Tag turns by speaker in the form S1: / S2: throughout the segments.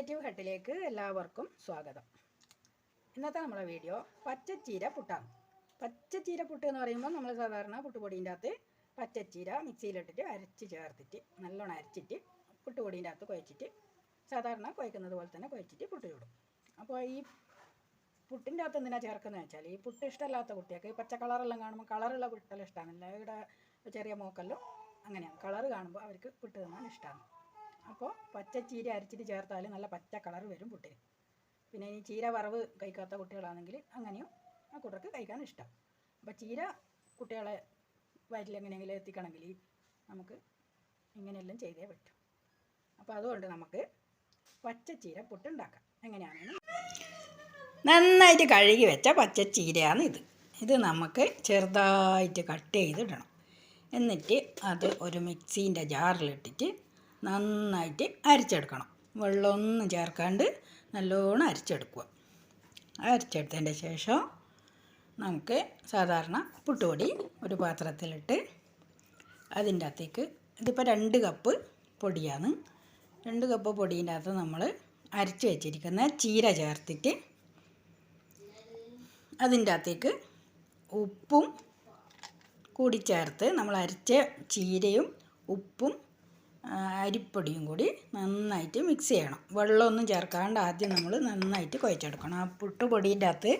S1: Creative ഹട്ടിലേക്ക് എല്ലാവർക്കും സ്വാഗതം. ഇന്നത്തെ നമ്മളെ വീഡിയോ പച്ചച്ചീര പുട്ടാണ്. പച്ചച്ചീര പുട്ട് എന്ന് പറയുമ്പോൾ നമ്മൾ സാധാരണ പുട്ടുപൊടീൻ്റെ അകത്ത് പച്ചച്ചീര മിക്സിയിലിട്ടിട്ട് അരച്ച് ചേർത്തിട്ട് നല്ലോണം അരച്ചിട്ട് പുട്ടുപൊടീൻ്റെ അകത്ത് കുഴച്ചിട്ട് സാധാരണ കുഴക്കുന്നത് പോലെ തന്നെ കുഴച്ചിട്ട് പുട്ട് ചൂടും. അപ്പോൾ ഈ പുട്ടിൻ്റെ അകത്ത് എന്തിനാണ് ചേർക്കുന്നത് വെച്ചാൽ, ഈ പുട്ട് ഇഷ്ടമല്ലാത്ത കുട്ടിയൊക്കെ പച്ച കളറെല്ലാം കാണുമ്പോൾ കളറുള്ള പുട്ടെല്ലാം ഇഷ്ടമാണല്ല. ഇവിടെ ചെറിയ മോക്കെല്ലാം അങ്ങനെയാണ്, കളറ് കാണുമ്പോൾ അവർക്ക് പുട്ട് തിന്നാൻ ഇഷ്ടമാണ്. അപ്പോൾ പച്ചച്ചീര അരച്ചിട്ട് ചേർത്താൽ നല്ല പച്ച കളർ വരും പുട്ടിന്. പിന്നെ ഈ ചീര വറവ് കഴിക്കാത്ത കുട്ടികളാണെങ്കിൽ അങ്ങനെയും ആ കൂട്ടർക്ക് കഴിക്കാൻ ഇഷ്ടം. അപ്പോൾ ചീര കുട്ടികളെ വയറ്റിൽ എങ്ങനെയെങ്കിലും എത്തിക്കണമെങ്കിൽ നമുക്ക് ഇങ്ങനെയെല്ലാം ചെയ്തേ പറ്റും. അപ്പോൾ അതുകൊണ്ട് നമുക്ക് പച്ചച്ചീര പുട്ടുണ്ടാക്കാം. എങ്ങനെയാണെന്ന് നന്നായിട്ട് കഴുകി വെച്ച പച്ചച്ചീരയാണ് ഇത് നമുക്ക് ചെറുതായിട്ട് കട്ട് ചെയ്തിടണം. എന്നിട്ട് അത് ഒരു മിക്സീൻ്റെ ജാറിലിട്ടിട്ട് നന്നായിട്ട് അരച്ചെടുക്കണം. വെള്ളമൊന്നും ചേർക്കാണ്ട് നല്ലോണം അരച്ചെടുക്കുക. അരച്ചെടുത്തതിൻ്റെ ശേഷം നമുക്ക് സാധാരണ പുട്ടുപൊടി ഒരു പാത്രത്തിലിട്ട് അതിൻ്റെ അകത്തേക്ക്, ഇതിപ്പോൾ 2 കപ്പ് പൊടിയാണ്, 2 കപ്പ് പൊടീൻ്റെ അകത്ത് നമ്മൾ അരച്ച് വെച്ചിരിക്കുന്ന ചീര ചേർത്തിട്ട് അതിൻ്റെ അകത്തേക്ക് ഉപ്പും കൂടി ചേർത്ത് നമ്മൾ അരച്ച ചീരയും ഉപ്പും അരിപ്പൊടിയും കൂടി നന്നായിട്ട് മിക്സ് ചെയ്യണം. വെള്ളമൊന്നും ചേർക്കാണ്ട് ആദ്യം നമ്മൾ നന്നായിട്ട് കുഴച്ചെടുക്കണം. ആ പുട്ടുപൊടീൻ്റെ അകത്ത്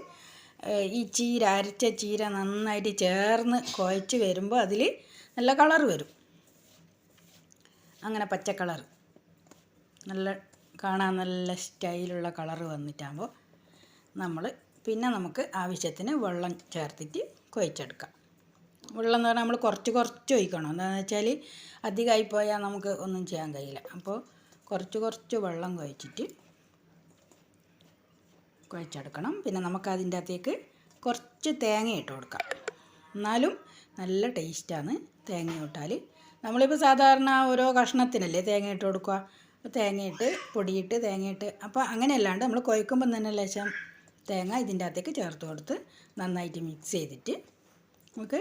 S1: ഈ ചീര അരച്ച ചീര നന്നായിട്ട് ചേർന്ന് കുഴച്ച് വരുമ്പോൾ അതിൽ നല്ല കളർ വരും. അങ്ങനെ പച്ച കളർ നല്ല കാണാൻ നല്ല സ്റ്റൈലുള്ള കളർ വന്നിട്ടാകുമ്പോൾ നമുക്ക് ആവശ്യത്തിന് വെള്ളം ചേർത്തിട്ട് കുഴച്ചെടുക്കാം. വെള്ളം എന്ന് പറഞ്ഞാൽ നമ്മൾ കുറച്ച് ഒഴിക്കണം. എന്താണെന്ന് വെച്ചാൽ അധികമായിപ്പോയാൽ നമുക്ക് ഒന്നും ചെയ്യാൻ കഴിയില്ല. അപ്പോൾ കുറച്ച് വെള്ളം കുഴച്ചെടുക്കണം. പിന്നെ നമുക്ക് അതിൻ്റെ അകത്തേക്ക് കുറച്ച് തേങ്ങ ഇട്ട് കൊടുക്കാം. എന്നാലും നല്ല ടേസ്റ്റാണ് തേങ്ങ ഇട്ടാൽ. നമ്മളിപ്പോൾ സാധാരണ ഓരോ കഷ്ണത്തിനല്ലേ തേങ്ങ ഇട്ട് കൊടുക്കുക. തേങ്ങയിട്ട് പൊടിയിട്ട് തേങ്ങയിട്ട്, അപ്പോൾ അങ്ങനെയല്ലാണ്ട് നമ്മൾ കുഴക്കുമ്പം തന്നെ ലേശം തേങ്ങ ഇതിൻ്റെ അകത്തേക്ക് ചേർത്ത് കൊടുത്ത് നന്നായിട്ട് മിക്സ് ചെയ്തിട്ട് നമുക്ക്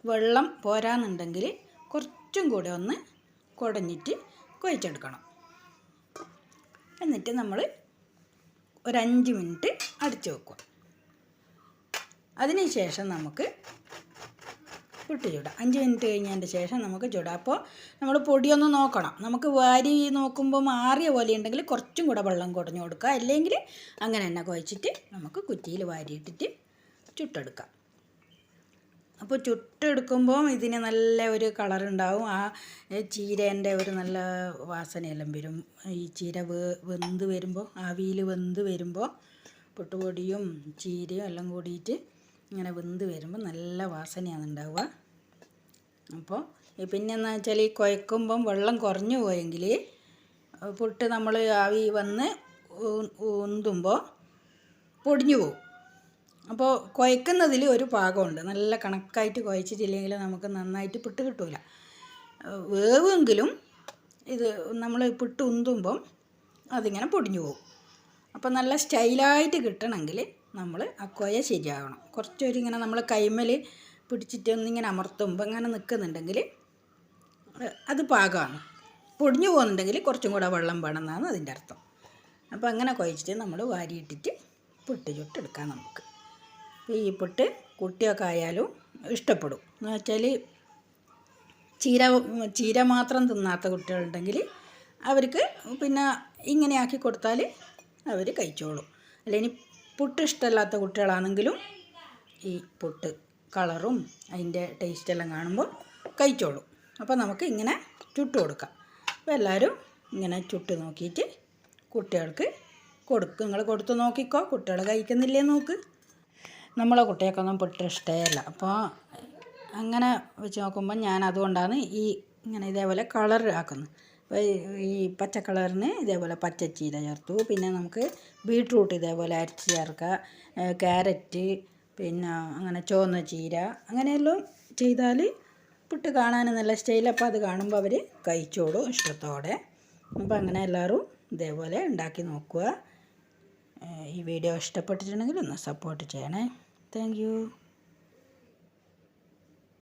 S1: വെള്ളം പോരാന്നുണ്ടെങ്കിൽ കുറച്ചും കൂടെ ഒന്ന് കുടഞ്ഞിട്ട് കുഴച്ചെടുക്കണം. എന്നിട്ട് നമ്മൾ ഒരു 5 മിനിറ്റ് അടച്ചു വെക്കുക. അതിന് ശേഷം നമുക്ക് പുട്ട് ചൂടാം. 5 മിനിറ്റ് കഴിഞ്ഞതിൻ്റെ ശേഷം നമുക്ക് ചൂടാം. അപ്പോൾ നമ്മൾ പൊടിയൊന്ന് നോക്കണം. നമുക്ക് വാരി നോക്കുമ്പോൾ മാറിയ പോലെ ഉണ്ടെങ്കിൽ കുറച്ചും കൂടെ വെള്ളം കുടഞ്ഞു കൊടുക്കുക. അല്ലെങ്കിൽ അങ്ങനെ തന്നെ കുഴച്ചിട്ട് നമുക്ക് കുറ്റിയിൽ വാരിയിട്ടിട്ട് ചുട്ടെടുക്കാം. അപ്പോൾ ചുട്ടെടുക്കുമ്പോൾ ഇതിന് നല്ല ഒരു കളറുണ്ടാവും. ആ ചീരേൻ്റെ ഒരു നല്ല വാസനയെല്ലാം വരും. ഈ ചീര വെന്ത് വരുമ്പോൾ, ആവിയിൽ വെന്ത് വരുമ്പോൾ പുട്ടുപൊടിയും ചീരയും എല്ലാം കൂടിയിട്ട് ഇങ്ങനെ വെന്ത് വരുമ്പോൾ നല്ല വാസനയാണ് ഉണ്ടാവുക. അപ്പോൾ പിന്നെയെന്ന് വെച്ചാൽ ഈ കുഴക്കുമ്പം വെള്ളം കുറഞ്ഞു പോയെങ്കിൽ പുട്ട് നമ്മൾ ആവി വന്ന് ഉന്തുമ്പോൾ പൊടിഞ്ഞു പോകും. അപ്പോൾ കുഴക്കുന്നതിൽ ഒരു പാകമുണ്ട്. നല്ല കണക്കായിട്ട് കുഴച്ചിട്ടില്ലെങ്കിൽ നമുക്ക് നന്നായിട്ട് പുട്ട് കിട്ടില്ല. വേവെങ്കിലും ഇത് നമ്മൾ പുട്ട് ഉന്തുമ്പം അതിങ്ങനെ പൊടിഞ്ഞു പോകും. അപ്പോൾ നല്ല സ്റ്റൈലായിട്ട് കിട്ടണമെങ്കിൽ നമ്മൾ ആ കുഴ ശരിയാകണം. കുറച്ചൊരിങ്ങനെ നമ്മൾ കൈമേൽ പിടിച്ചിട്ട് ഒന്നിങ്ങനെ അമർത്തുമ്പോൾ ഇങ്ങനെ നിൽക്കുന്നുണ്ടെങ്കിൽ അത് പാകമാണ്. പൊടിഞ്ഞു പോകുന്നുണ്ടെങ്കിൽ കുറച്ചും കൂടെ വെള്ളം വേണമെന്നാണ് അതിൻ്റെ അർത്ഥം. അപ്പോൾ അങ്ങനെ കുഴച്ചിട്ട് നമ്മൾ വാരിയിട്ടിട്ട് പുട്ട് ചുട്ടെടുക്കാം നമുക്ക്. ഈ പുട്ട് കുട്ടിയൊക്കെ ആയാലും ഇഷ്ടപ്പെടും. എന്ന് വെച്ചാൽ ചീര മാത്രം തിന്നാത്ത കുട്ടികളുണ്ടെങ്കിൽ അവർക്ക് പിന്നെ ഇങ്ങനെ ആക്കി കൊടുത്താൽ അവർ കഴിച്ചോളും. അല്ലെങ്കിൽ പുട്ട് ഇഷ്ടമല്ലാത്ത കുട്ടികളാണെങ്കിലും ഈ പുട്ട് കളറും അതിൻ്റെ ടേസ്റ്റെല്ലാം കാണുമ്പോൾ കഴിച്ചോളും. അപ്പോൾ നമുക്ക് ഇങ്ങനെ ചുട്ട് കൊടുക്കാം. അപ്പോൾ എല്ലാവരും ഇങ്ങനെ ചുട്ട് നോക്കിയിട്ട് കുട്ടികൾക്ക് കൊടുക്കും. നിങ്ങൾ കൊടുത്ത് നോക്കിക്കോ, കുട്ടികൾ കഴിക്കുന്നില്ലേ നോക്ക്. നമ്മളെ കുട്ടികൾക്കൊന്നും പുട്ട് ഇഷ്ടമല്ല. അപ്പോൾ അങ്ങനെ വെച്ച് നോക്കുമ്പോൾ ഞാൻ അതുകൊണ്ടാണ് ഇങ്ങനെ ഇതേപോലെ കളർ ആക്കുന്നത്. അപ്പോൾ ഈ പച്ച കളറിന് ഇതേപോലെ പച്ചച്ചീര ചേർത്തു. പിന്നെ നമുക്ക് ബീട്രൂട്ട് ഇതേപോലെ അരച്ച് ചേർക്കുക, ക്യാരറ്റ്, പിന്നെ അങ്ങനെ ചുവന്ന ചീര, അങ്ങനെയെല്ലാം ചെയ്താൽ പുട്ട് കാണാൻ നല്ല സ്റ്റൈൽ. അപ്പോൾ അത് കാണുമ്പോൾ അവർ കഴിച്ചോളും ഇഷ്ടത്തോടെ. അപ്പോൾ അങ്ങനെ എല്ലാവരും ഇതേപോലെ ഉണ്ടാക്കി നോക്കുക. ഈ വീഡിയോ ഇഷ്ടപ്പെട്ടിട്ടുണ്ടെങ്കിൽ ഒന്ന് സപ്പോർട്ട് ചെയ്യണേ. Thank you.